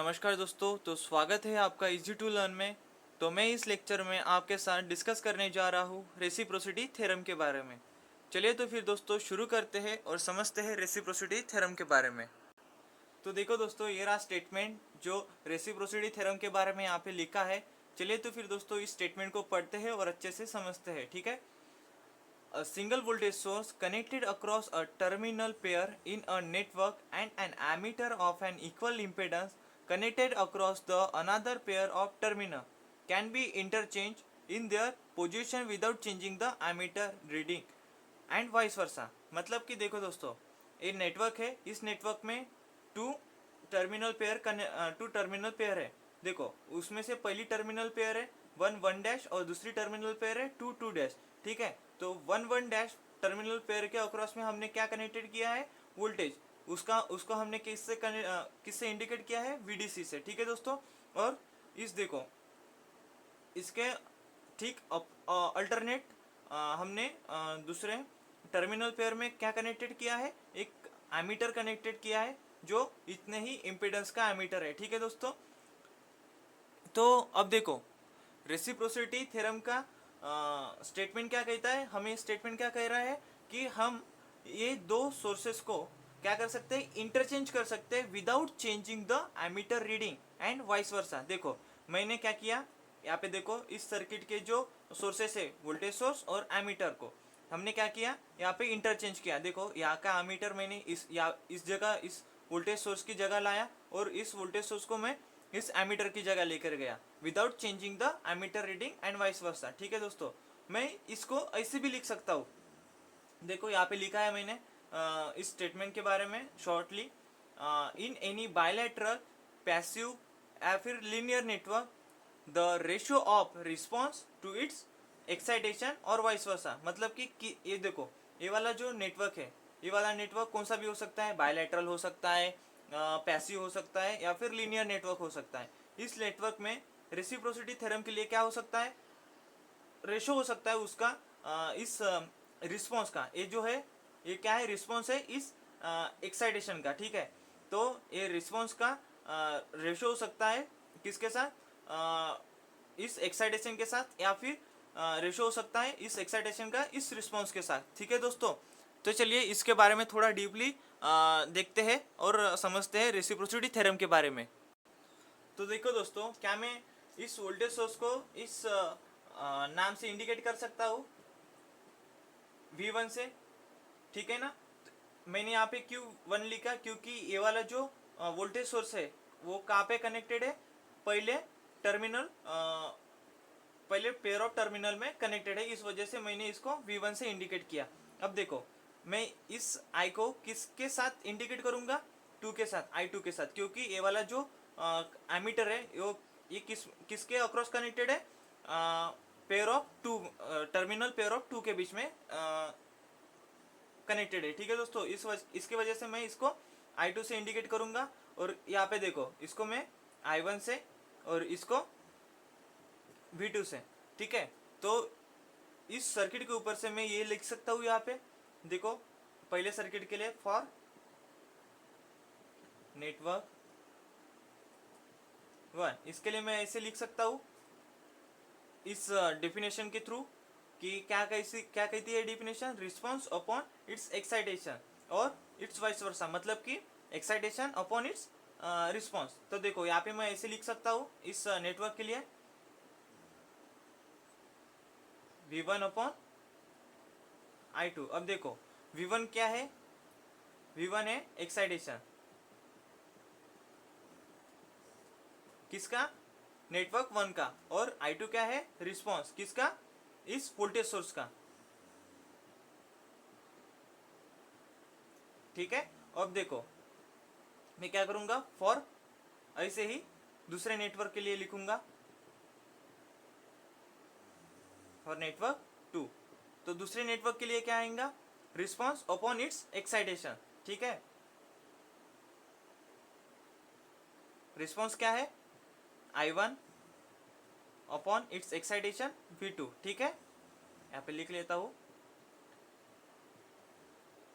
नमस्कार दोस्तों। तो स्वागत है आपका इजी टू लर्न में। तो मैं इस लेक्चर में आपके साथ डिस्कस करने जा रहा हूँ रेसिप्रोसिटी थ्योरम के बारे में। चलिए तो फिर दोस्तों शुरू करते हैं और समझते हैं रेसिप्रोसिटी थ्योरम के बारे में। तो देखो दोस्तों, ये रहा स्टेटमेंट जो रेसिप्रोसिटी थ्योरम के बारे में यहाँ पे लिखा है। चलिए तो फिर दोस्तों इस स्टेटमेंट को पढ़ते हैं और अच्छे से समझते हैं, ठीक है। A single voltage source connected across a terminal pair in a network and an ammeter of an equal impedance connected across the another pair of terminal can be interchanged in their position without changing the ammeter reading and vice versa। मतलब कि देखो दोस्तों, ये network है, इस network में to terminal pair है। देखो उसमें से पहली टर्मिनल पेयर है 1 1 डैश और दूसरी टर्मिनल पेयर है 2 2 डैश, ठीक है। तो 1 1 डैश टर्मिनल पेयर के अक्रॉस में हमने क्या कनेक्टेड किया है, वोल्टेज। उसको हमने किससे इंडिकेट किया है, वीडीसी से, ठीक है दोस्तों। और इस देखो इसके ठीक अल्टरनेट हमने दूसरे टर्मिनल पेयर में क्या कनेक्टेड किया है, एक एमीटर कनेक्टेड किया है जो इतने ही इम्पीडेंस का एमीटर है, ठीक है दोस्तों। तो अब देखो रेसिप्रोसिटी थ्योरम का स्टेटमेंट क्या कहता है, हमें स्टेटमेंट क्या कह रहा है कि हम ये दो सोर्सेस को क्या कर सकते हैं, इंटरचेंज कर सकते हैं without changing the ammeter reading and vice versa. देखो मैंने क्या किया, यहाँ पे देखो इस सर्किट के जो सोर्सेस है वोल्टेज सोर्स और एमीटर को हमने क्या किया, यहाँ पे इंटरचेंज किया। देखो यहाँ का एमीटर मैंने इस जगह इस वोल्टेज सोर्स की जगह लाया और इस वोल्टेज सोर्स को मैं इस एमीटर की जगह लेकर गया without changing the ammeter reading and vice versa, ठीक है दोस्तों। मैं इसको ऐसे भी लिख सकता हूँ। देखो यहाँ पे लिखा है मैंने इस स्टेटमेंट के बारे में shortly, in any bilateral passive या फिर linear network the ratio of response to its excitation और वाइस वर्सा। मतलब कि ये देखो ये वाला जो नेटवर्क है, ये वाला नेटवर्क कौन सा भी हो सकता है, बायलैटरल हो सकता है, पैसिव हो सकता है या फिर लीनियर नेटवर्क हो सकता है। इस नेटवर्क में रेसिप्रोसिटी थ्योरम के लिए क्या हो सकता है, रेशो हो सकता है उसका इस रिस्पॉन्स का। ये जो है ये क्या है, रिस्पॉन्स है इस एक्साइटेशन का, ठीक है। तो ये रिस्पॉन्स का रेशो हो सकता है किसके साथ, इस एक्साइटेशन के साथ, या फिर रेशो हो सकता है इस एक्साइटेशन का इस रिस्पॉन्स के साथ, ठीक है दोस्तों। तो चलिए इसके बारे में थोड़ा डीपली देखते हैं और समझते हैं रेसिप्रोसिटी थ्योरम के बारे में। तो देखो दोस्तों, क्या मैं इस वोल्टेज सोर्स को इस नाम से इंडिकेट कर सकता हूँ V1 से, ठीक है ना। मैंने यहाँ पे Q1 लिखा क्योंकि ये वाला जो वोल्टेज सोर्स है वो कहाँ पे कनेक्टेड है, पहले टर्मिनल पहले पेयर ऑफ टर्मिनल में कनेक्टेड है, इस वजह से मैंने इसको V1 से इंडिकेट किया। अब देखो मैं इस I को किसके साथ इंडिकेट करूंगा, 2 के साथ, I2 के साथ, क्योंकि ये वाला जो एमीटर है ये किसके अक्रॉस कनेक्टेड है, pair of two terminal pair of two के बीच में कनेक्टेड है, ठीक है दोस्तों। इसके वजह से मैं इसको I2 से इंडिकेट करूंगा और यहाँ पे देखो इसको मैं I1 से और इसको V2 से, ठीक है। तो इस सर्किट के ऊपर से मैं ये लिख सकता हूँ, यहाँ पे देखो पहले सर्किट के लिए फॉर नेटवर्क 1, इसके लिए मैं ऐसे लिख सकता हूँ इस डेफिनेशन के थ्रू कि क्या कहती है definition, response upon its excitation और इट्स वाइस वर्सा, मतलब कि एक्साइटेशन अपॉन इट्स रिस्पॉन्स। तो देखो यहाँ पे मैं ऐसे लिख सकता हूँ इस नेटवर्क के लिए V1 अपॉन I2। अब देखो V1 क्या है, V1 है एक्साइटेशन किसका, नेटवर्क 1 का, और I2 क्या है, रिस्पॉन्स किसका, इस वोल्टेज सोर्स का, ठीक है। अब देखो मैं क्या करूंगा, फॉर ऐसे ही दूसरे नेटवर्क के लिए लिखूंगा फॉर नेटवर्क 2। तो दूसरे नेटवर्क के लिए क्या आएगा, रिस्पॉन्स अपॉन इट्स एक्साइटेशन, ठीक है। रिस्पॉन्स क्या है, I1 upon its excitation V2, ठीक है। यहाँ पे लिख लेता हूँ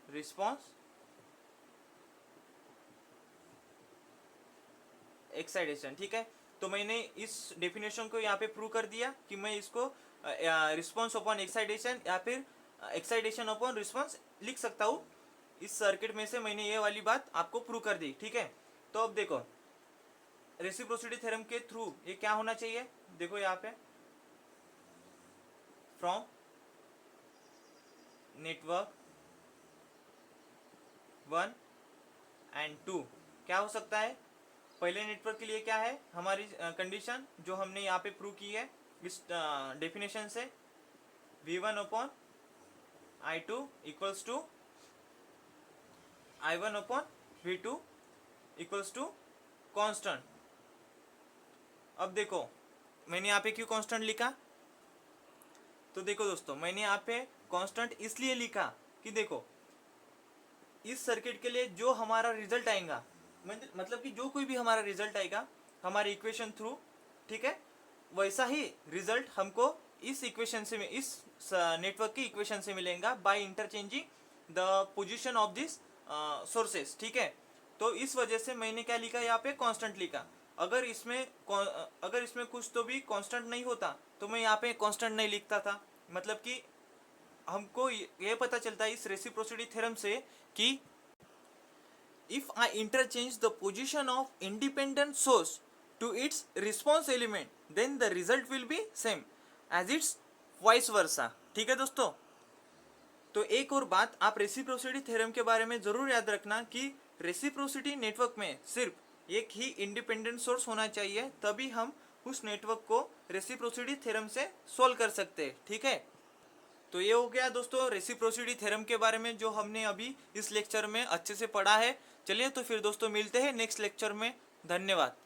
रिस्पॉन्स एक्साइटेशन, ठीक है। तो मैंने इस डेफिनेशन को यहाँ पे प्रूव कर दिया कि मैं इसको रिस्पॉन्स अपॉन एक्साइटेशन या फिर एक्साइटेशन अपॉन रिस्पॉन्स लिख सकता हूँ। इस सर्किट में से मैंने ये वाली बात आपको प्रूव कर दी, ठीक है। तो अब देखो रेसिप्रोसिटी थ्योरम के थ्रू ये क्या होना चाहिए, देखो यहाँ पे फ्रॉम नेटवर्क 1 एंड 2 क्या हो सकता है। पहले नेटवर्क के लिए क्या है हमारी कंडीशन जो हमने यहाँ पे प्रूव की है इस डेफिनेशन से, V1 upon I2 equals to I1 upon V2 equals to constant. अब देखो मैंने यहाँ पे क्यों कांस्टेंट लिखा, तो देखो दोस्तों मैंने यहाँ पे कांस्टेंट इसलिए लिखा कि देखो इस सर्किट के लिए जो हमारा रिजल्ट आएगा, मतलब कि जो कोई भी हमारा रिजल्ट आएगा हमारे इक्वेशन थ्रू, ठीक है, वैसा ही रिजल्ट हमको इस इक्वेशन से इस नेटवर्क की इक्वेशन से मिलेगा by interchanging the position of this sources, ठीक है। तो इस वजह से मैंने क्या लिखा यहाँ पे कांस्टेंट लिखा। अगर इसमें कुछ तो भी कांस्टेंट नहीं होता तो मैं यहाँ पे कांस्टेंट नहीं लिखता था। मतलब कि हमको ये पता चलता है इस रेसिप्रोसिटी थ्योरम से कि if I interchange the position of independent source to its response element then the result will be same as its vice versa, ठीक है दोस्तों। तो एक और बात आप रेसिप्रोसिटी थ्योरम के बारे में जरूर याद रखना कि रेसिप्रोसिटी नेटवर्क में सिर्फ एक ही इंडिपेंडेंट सोर्स होना चाहिए, तभी हम उस नेटवर्क को रेसिप्रोसिटी थ्योरम से सोल्व कर सकते हैं, ठीक है। तो ये हो गया दोस्तों रेसिप्रोसिटी थ्योरम के बारे में जो हमने अभी इस लेक्चर में अच्छे से पढ़ा है। चलिए तो फिर दोस्तों मिलते हैं नेक्स्ट लेक्चर में। धन्यवाद।